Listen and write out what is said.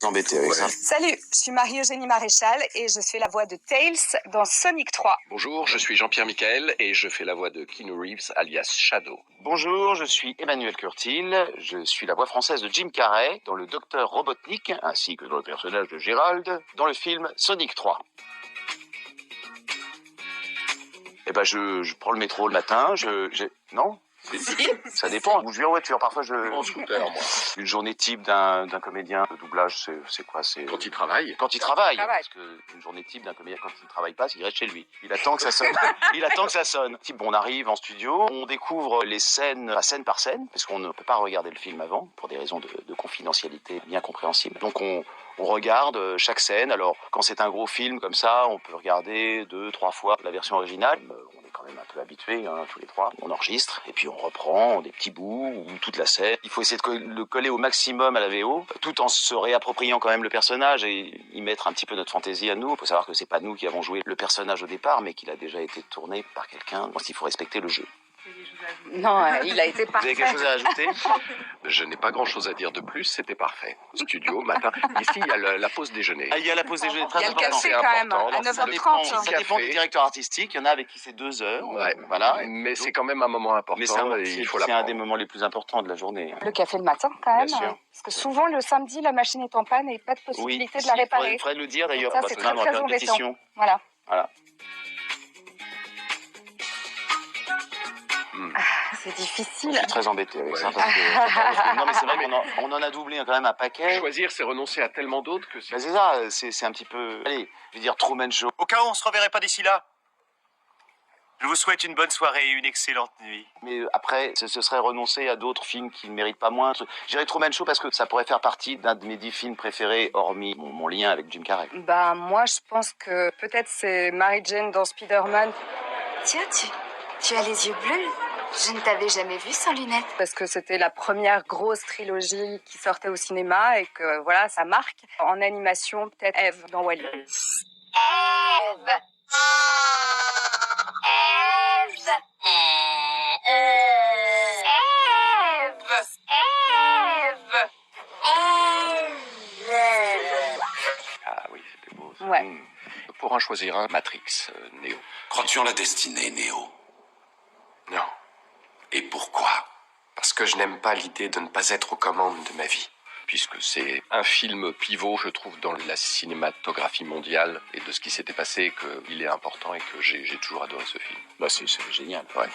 Embêté avec ça. Salut, je suis Marie-Eugénie Maréchal et je fais la voix de Tails dans Sonic 3. Bonjour, je suis Jean-Pierre Michael et je fais la voix de Keanu Reeves alias Shadow. Bonjour, je suis Emmanuel Curtil, je suis la voix française de Jim Carrey dans le Docteur Robotnik, ainsi que dans le personnage de Gérald, dans le film Sonic 3. Eh ben, je prends le métro le matin, Non, ça dépend. Je vais en voiture, parfois En scooter, moi. Une journée type d'un comédien de doublage, c'est quoi? C'est Quand il travaille. quand il travaille. Parce qu'une journée type d'un comédien, quand il ne travaille pas, il reste chez lui. Il attend que ça sonne. Il attend que ça sonne. Type, on arrive en studio, on découvre les scènes, scène par scène, parce qu'on ne peut pas regarder le film avant, pour des raisons de confidentialité bien compréhensibles. Donc on regarde chaque scène. Alors, quand c'est un gros film comme ça, on peut regarder 2-3 fois la version originale. On est quand même un peu habitués, tous les trois. On enregistre, et puis on reprend des petits bouts, ou toute la scène. Il faut essayer de le coller au maximum à la VO, tout en se réappropriant quand même le personnage et y mettre un petit peu notre fantaisie à nous. Il faut savoir que c'est pas nous qui avons joué le personnage au départ, mais qu'il a déjà été tourné par quelqu'un. Donc il faut respecter le jeu. Non, il a été Vous parfait. avez quelque chose à ajouter? Je n'ai pas grand-chose à dire de plus, c'était parfait. Studio, matin. Ici, il y a la pause déjeuner. Ah, il y a la pause déjeuner, Il y très a le important. café quand même, à Ça 9h30. dépend du directeur artistique. Il y en a avec qui c'est 2 heures. Ouais. Voilà. Mais c'est quand même un moment important. Mais et il faut c'est un l'apprendre. des moments les plus importants de la journée. Le café le matin quand même. Bien sûr. Parce que souvent le samedi, la machine est en panne et pas de possibilité de la réparer. Il faudrait le dire d'ailleurs. Ça, On va c'est se très, plaindre, on va très faire une embêtant. pétition. Voilà. C'est difficile. Je suis très embêté avec ça. Parce que... Non, mais c'est vrai qu'on en a doublé quand même un paquet. Choisir, c'est renoncer à tellement d'autres que c'est... Ben, c'est ça, c'est un petit peu... Allez, je veux dire Truman Show. Au cas où on se reverrait pas d'ici là, je vous souhaite une bonne soirée et une excellente nuit. Mais après, ce serait renoncer à d'autres films qui ne méritent pas moins. Je dirais Truman Show parce que ça pourrait faire partie d'un de mes 10 films préférés, hormis mon lien avec Jim Carrey. Bah moi je pense que peut-être c'est Mary Jane dans Spider-Man. Tiens, tu as les yeux bleus. Je ne t'avais jamais vu sans lunettes. Parce que c'était la première grosse trilogie qui sortait au cinéma et que voilà, ça marque. En animation, peut-être Eve dans Wall-E. Ève. Ah oui, c'était beau. Ça. Ouais. Pour en choisir un, Matrix, Neo. Crois-tu en la destinée, Néo? Non. Et pourquoi? Parce que je n'aime pas l'idée de ne pas être aux commandes de ma vie. Puisque c'est un film pivot, je trouve, dans la cinématographie mondiale et de ce qui s'était passé, qu'il est important et que j'ai toujours adoré ce film. Bah, c'est génial. Ouais.